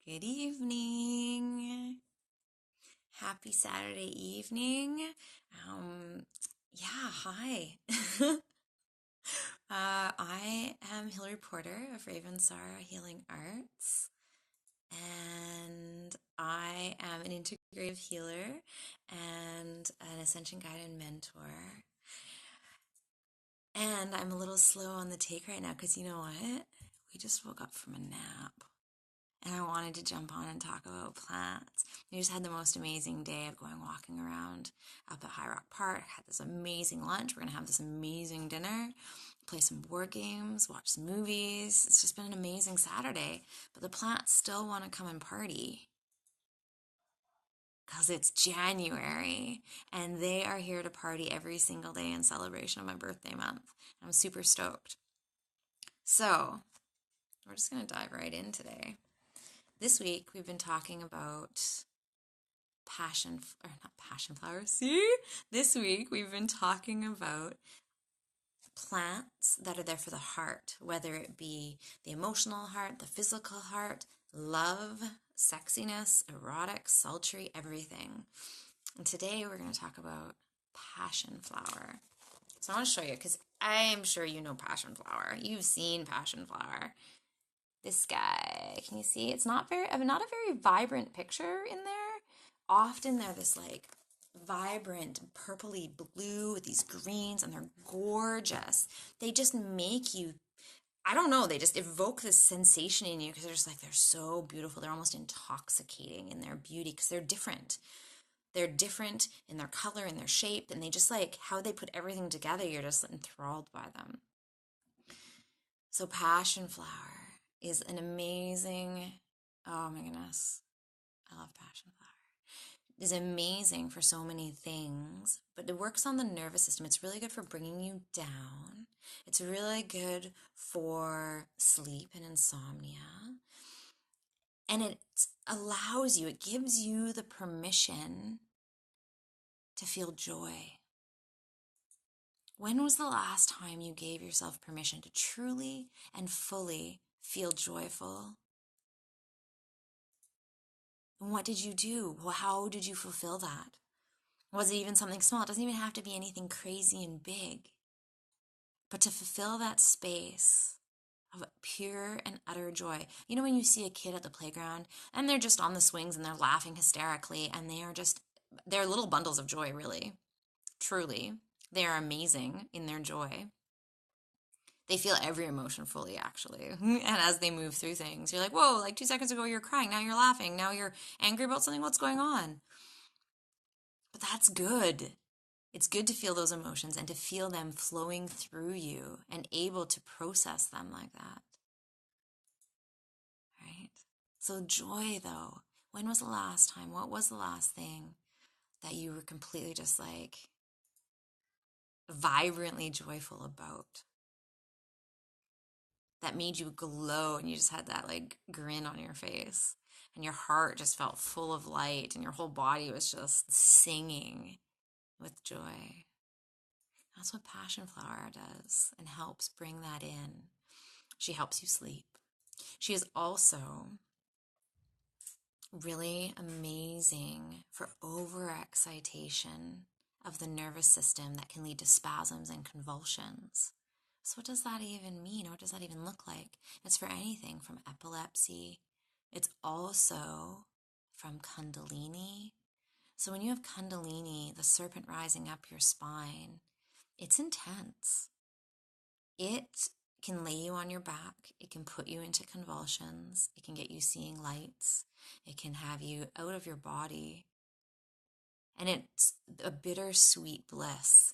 Good evening. Happy Saturday evening. Um, hi. I am Hillary Porter of Raven Sarah Healing Arts, and I am an integrative healer and an ascension guide and mentor. And I'm a little slow on the take right now because you know what? We just woke up from a nap. And I wanted to jump on and talk about plants. We just had the most amazing day of going walking around up at High Rock Park, had this amazing lunch. We're going to have this amazing dinner, play some board games, watch some movies. It's just been an amazing Saturday. But the plants still want to come and party because it's January and they are here to party every single day in celebration of my birthday month. I'm super stoked. So we're just going to dive right in today. This week, we've been talking about not passionflower, see? This week, we've been talking about plants that are there for the heart, whether it be the emotional heart, the physical heart, love, sexiness, erotic, sultry, everything. And today, we're going to talk about passionflower. So I want to show you, because I am sure you know passionflower. You've seen passionflower. This guy, can you see? It's not a very vibrant picture in there. Often they're this like vibrant purpley blue with these greens, and they're gorgeous. They just make you, I don't know, they just evoke this sensation in you because they're so beautiful. They're almost intoxicating in their beauty because they're different. They're different in their color and their shape, and they just like how they put everything together, you're just enthralled by them. So passionflower is an amazing, oh my goodness, I love passionflower. It's amazing for so many things, but it works on the nervous system. It's really good for bringing you down. It's really good for sleep and insomnia. And it allows you, it gives you the permission to feel joy. When was the last time you gave yourself permission to truly and fully feel joyful? And what did you do? Well, how did you fulfill that? Was it even something small? It doesn't even have to be anything crazy and big. But to fulfill that space of pure and utter joy. You know when you see a kid at the playground and they're just on the swings and they're laughing hysterically and they're little bundles of joy, really. Truly. They are amazing in their joy. They feel every emotion fully, actually. And as they move through things, you're like, whoa, like 2 seconds ago you're crying, now you're laughing, now you're angry about something, what's going on? But that's good. It's good to feel those emotions and to feel them flowing through you and able to process them like that. Right? So, joy, though, when was the last time? What was the last thing that you were completely just like vibrantly joyful about? That made you glow and you just had that like grin on your face and your heart just felt full of light and your whole body was just singing with joy. That's what Passionflower does and helps bring that in. She helps you sleep. She is also really amazing for overexcitation of the nervous system that can lead to spasms and convulsions. So what does that even mean? What does that even look like? It's for anything from epilepsy. It's also from Kundalini. So when you have Kundalini, the serpent rising up your spine, it's intense. It can lay you on your back. It can put you into convulsions. It can get you seeing lights. It can have you out of your body. And it's a bittersweet bliss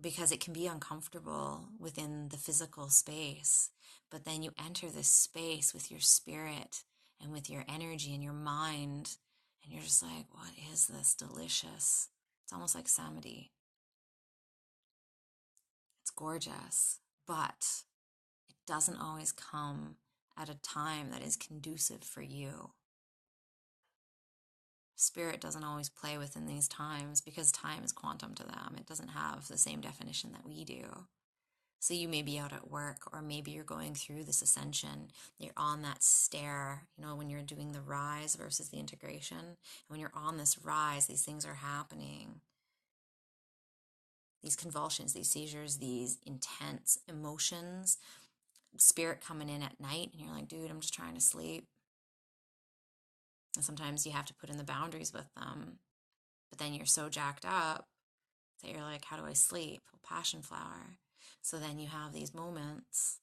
because it can be uncomfortable within the physical space. But then you enter this space with your spirit and with your energy and your mind. And you're just like, what is this delicious? It's almost like samadhi. It's gorgeous, but it doesn't always come at a time that is conducive for you. Spirit doesn't always play within these times because time is quantum to them. It doesn't have the same definition that we do. So you may be out at work, or maybe you're going through this ascension. You're on that stair, when you're doing the rise versus the integration. And when you're on this rise, these things are happening. These convulsions, these seizures, these intense emotions, spirit coming in at night, and you're like, dude, I'm just trying to sleep. And sometimes you have to put in the boundaries with them. But then you're so jacked up that you're like, how do I sleep? Well, Passionflower. So then you have these moments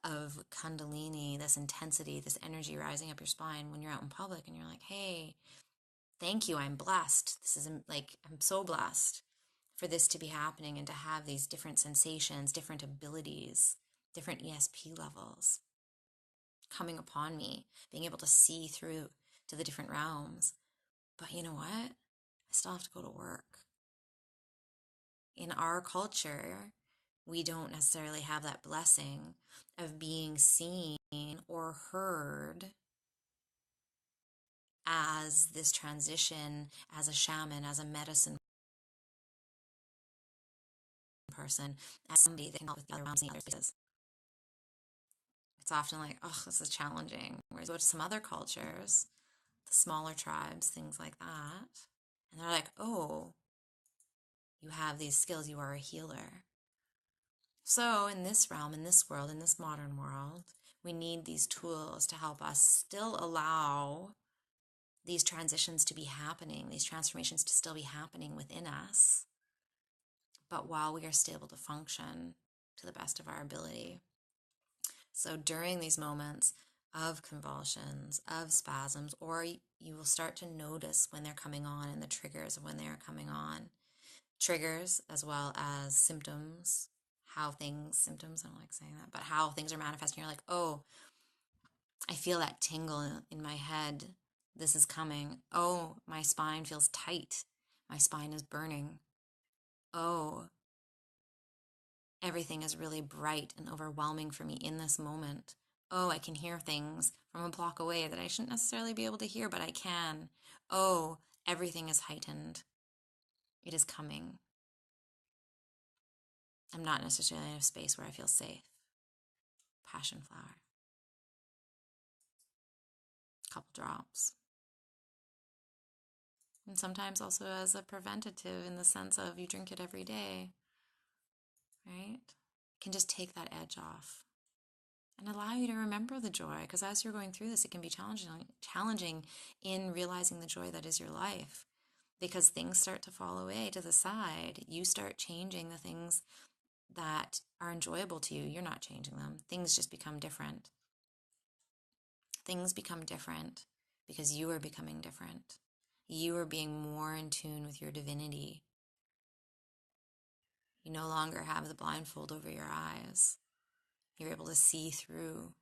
of Kundalini, this intensity, this energy rising up your spine when you're out in public and you're like, hey, thank you, I'm blessed. This is like, I'm so blessed for this to be happening and to have these different sensations, different abilities, different ESP levels coming upon me, being able to see through to the different realms. But you know what? I still have to go to work. In our culture, we don't necessarily have that blessing of being seen or heard as this transition, as a shaman, as a medicine person, as somebody that can help with the other realms and other spaces. It's often like, oh, this is challenging. Whereas go to some other cultures, the smaller tribes, things like that, and they're like, oh, you have these skills, you are a healer. So in this realm, in this world, in this modern world, we need these tools to help us still allow these transitions to be happening, these transformations to still be happening within us, but while we are still able to function to the best of our ability. So during these moments of convulsions, of spasms, or you will start to notice when they're coming on and the triggers of when they are coming on. Triggers as well as symptoms, symptoms, I don't like saying that, but how things are manifesting. You're like, oh, I feel that tingle in my head. This is coming. Oh, my spine feels tight. My spine is burning. Oh, everything is really bright and overwhelming for me in this moment. Oh, I can hear things from a block away that I shouldn't necessarily be able to hear, but I can. Oh, everything is heightened. It is coming. I'm not necessarily in a space where I feel safe. Passionflower. A couple drops. And sometimes also as a preventative in the sense of you drink it every day, right? It can just take that edge off and allow you to remember the joy, because as you're going through this, it can be challenging in realizing the joy that is your life, because things start to fall away to the side. You start changing the things that are enjoyable to you. You're not changing them. Things just become different. Things become different because you are becoming different. You are being more in tune with your divinity. You no longer have the blindfold over your eyes. You're able to see through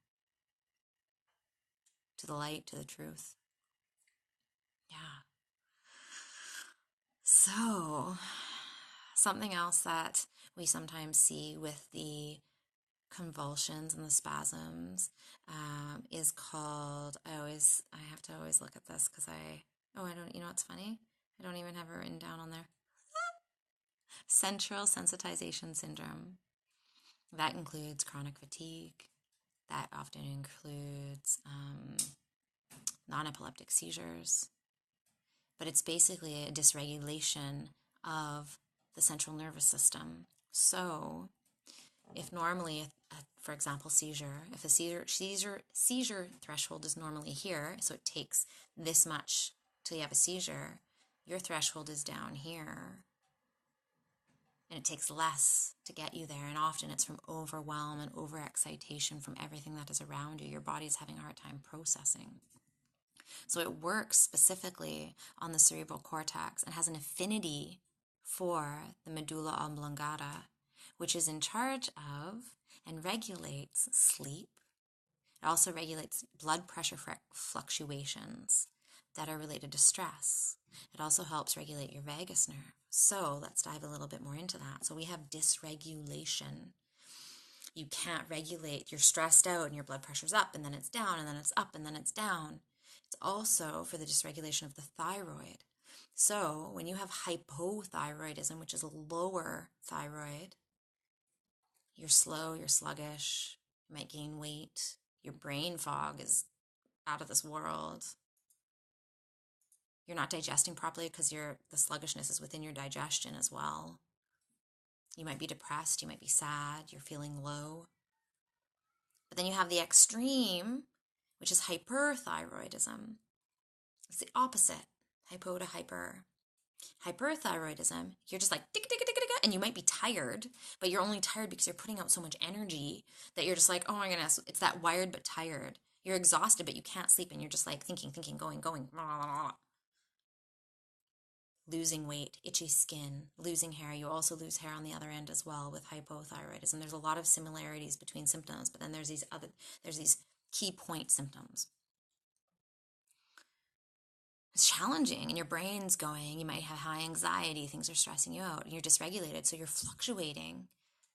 to the light, to the truth. Yeah. So, something else that we sometimes see with the convulsions and the spasms is called, I have to always look at this because I don't, what's funny? I don't even have it written down on there. Central sensitization syndrome. That includes chronic fatigue. That often includes non-epileptic seizures. But it's basically a dysregulation of the central nervous system. So if normally, for example, if a seizure threshold is normally here, so it takes this much till you have a seizure, your threshold is down here. And it takes less to get you there. And often it's from overwhelm and overexcitation from everything that is around you. Your body's having a hard time processing. So it works specifically on the cerebral cortex and has an affinity for the medulla oblongata, which is in charge of and regulates sleep. It also regulates blood pressure fluctuations that are related to stress. It also helps regulate your vagus nerve. So let's dive a little bit more into that. So we have dysregulation. You can't regulate. You're stressed out and your blood pressure's up and then it's down and then it's up and then it's down. It's also for the dysregulation of the thyroid. So when you have hypothyroidism, which is a lower thyroid, You're slow, you're sluggish, you might gain weight. Your brain fog is out of this world. You're not digesting properly because the sluggishness is within your digestion as well. You might be depressed, you might be sad, you're feeling low. But then you have the extreme, which is hyperthyroidism. It's the opposite, hypo to hyper. Hyperthyroidism, you're just like, tick, tick, tick, tick, tick, and you might be tired, but you're only tired because you're putting out so much energy that you're just like, oh my goodness, it's that wired but tired. You're exhausted, but you can't sleep, and you're just like thinking, going, blah, blah, blah. Losing weight, itchy skin, losing hair. You also lose hair on the other end as well with hypothyroidism. There's a lot of similarities between symptoms, but then there's these key point symptoms. It's challenging, and your brain's going. You might have high anxiety, things are stressing you out, and you're dysregulated, so you're fluctuating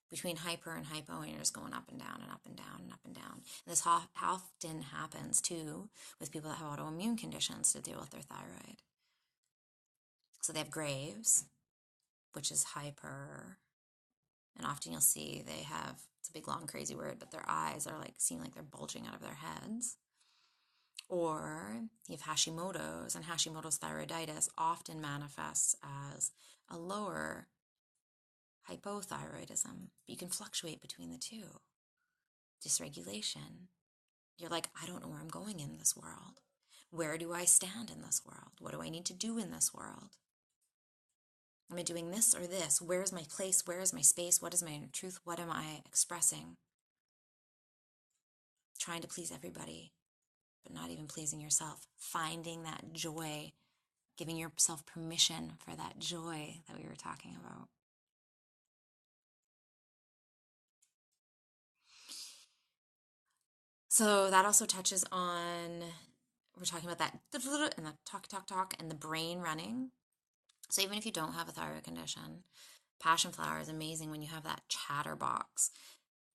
between hyper and hypo, and you're just going up and down and up and down and up and down. And this often happens too with people that have autoimmune conditions to deal with their thyroid. So they have Graves, which is hyper, and often you'll see they have, it's a big long crazy word, but their eyes are like, seem like they're bulging out of their heads. Or you have Hashimoto's, and Hashimoto's thyroiditis often manifests as a lower hypothyroidism. But you can fluctuate between the two. Dysregulation. You're like, I don't know where I'm going in this world. Where do I stand in this world? What do I need to do in this world? Am I doing this or this? Where is my place? Where is my space? What is my inner truth? What am I expressing? Trying to please everybody, but not even pleasing yourself. Finding that joy, giving yourself permission for that joy that we were talking about. So that also touches on, we're talking about that and the talk, and the brain running. So even if you don't have a thyroid condition, Passionflower is amazing when you have that chatterbox.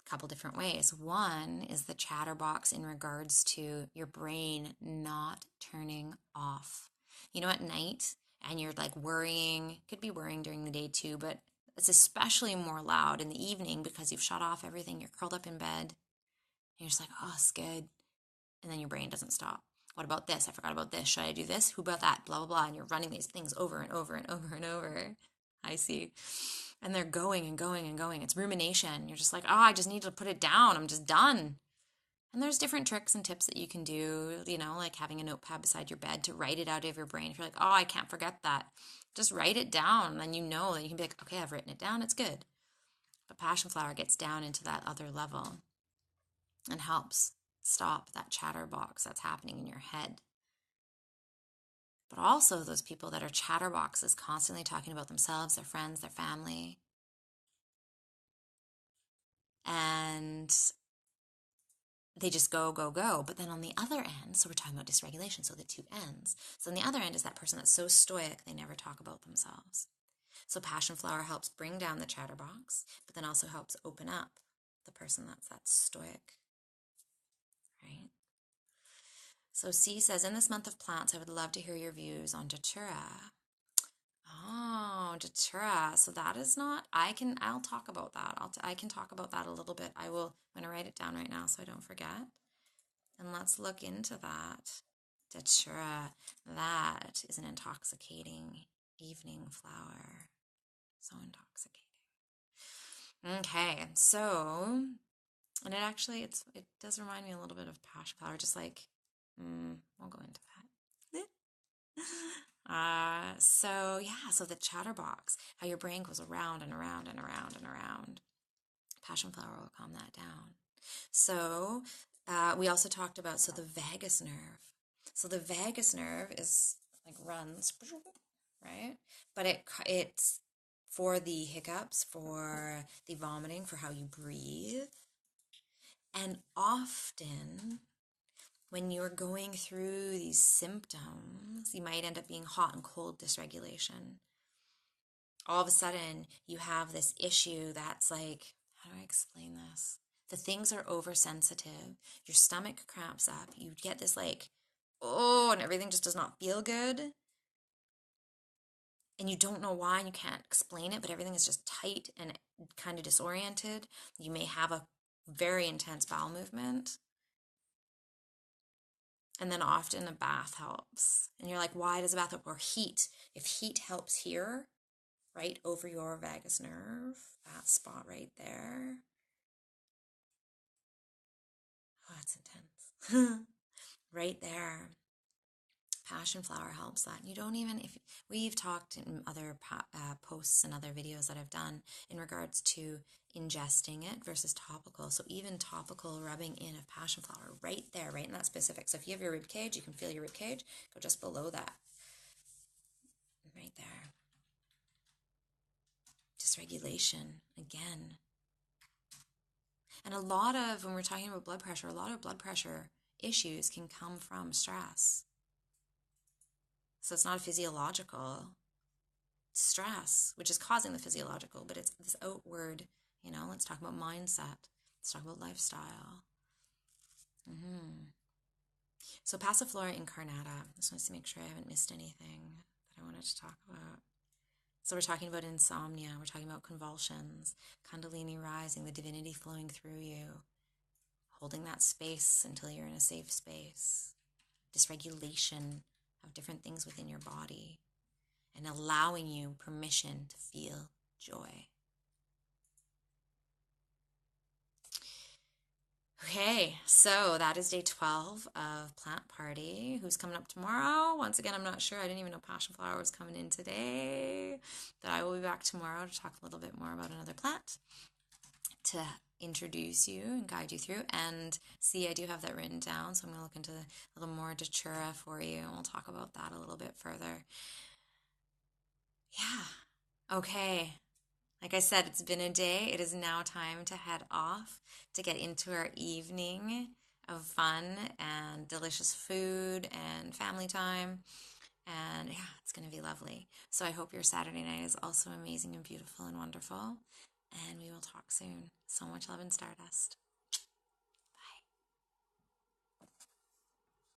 A couple different ways. One is the chatterbox in regards to your brain not turning off. You know, at night, and you're like worrying, could be worrying during the day too, but it's especially more loud in the evening because you've shut off everything. You're curled up in bed, and you're just like, oh, it's good. And then your brain doesn't stop. What about this? I forgot about this. Should I do this? Who about that? Blah, blah, blah. And you're running these things over and over and over and over. I see. And they're going and going and going. It's rumination. You're just like, oh, I just need to put it down. I'm just done. And there's different tricks and tips that you can do, you know, like having a notepad beside your bed to write it out of your brain. If you're like, oh, I can't forget that, just write it down. And then you know that you can be like, okay, I've written it down. It's good. But Passionflower gets down into that other level and helps stop that chatterbox that's happening in your head. But also those people that are chatterboxes, constantly talking about themselves, their friends, their family. And they just go, go, go. But then on the other end, so we're talking about dysregulation, so the two ends. So on the other end is that person that's so stoic, they never talk about themselves. So Passionflower helps bring down the chatterbox, but then also helps open up the person that's that stoic, right? So C says, in this month of plants, I would love to hear your views on Datura. Oh, Datura. So that is not, I'll talk about that. I can talk about that a little bit. I'm going to write it down right now so I don't forget. And let's look into that. Datura, that is an intoxicating evening flower. So intoxicating. Okay, so, and it does remind me a little bit of Passionflower, just like, we'll go into that. So the chatterbox, how your brain goes around and around and around and around. Passionflower will calm that down. So we also talked about, so the vagus nerve. So the vagus nerve is like runs, right? But it's for the hiccups, for the vomiting, for how you breathe. And often when you're going through these symptoms, you might end up being hot and cold dysregulation. All of a sudden, you have this issue that's like, how do I explain this? The things are oversensitive. Your stomach cramps up. You get this like, oh, and everything just does not feel good. and you don't know why and you can't explain it, but everything is just tight and kind of disoriented. You may have a very intense bowel movement. And then often a bath helps. And you're like, why does a bath help? Or heat. If heat helps here, right over your vagus nerve, that spot right there. Oh, that's intense. Right there. Passionflower helps that. You don't even, if we've talked in other posts and other videos that I've done in regards to ingesting it versus topical. So even topical rubbing in of passionflower right there, right in that specific. So if you have your rib cage, you can feel your rib cage, go just below that, right there. Dysregulation again. And a lot of, when we're talking about blood pressure, a lot of blood pressure issues can come from stress. So it's not physiological stress, which is causing the physiological, but it's this outward, let's talk about mindset. Let's talk about lifestyle. So Passiflora incarnata. I just want to make sure I haven't missed anything that I wanted to talk about. So we're talking about insomnia. We're talking about convulsions, Kundalini rising, the divinity flowing through you, holding that space until you're in a safe space, dysregulation of different things within your body, and allowing you permission to feel joy. Okay, so that is day 12 of Plant Party. Who's coming up tomorrow? Once again, I'm not sure. I didn't even know Passionflower was coming in today. But I will be back tomorrow to talk a little bit more about another plant, to introduce you and guide you through. And see, I do have that written down, so I'm going to look into a little more Datura for you, and we'll talk about that a little bit further. Yeah. Okay. Like I said, it's been a day. It is now time to head off to get into our evening of fun and delicious food and family time. And yeah, it's going to be lovely. So I hope your Saturday night is also amazing and beautiful and wonderful. And we will talk soon. So much love and stardust.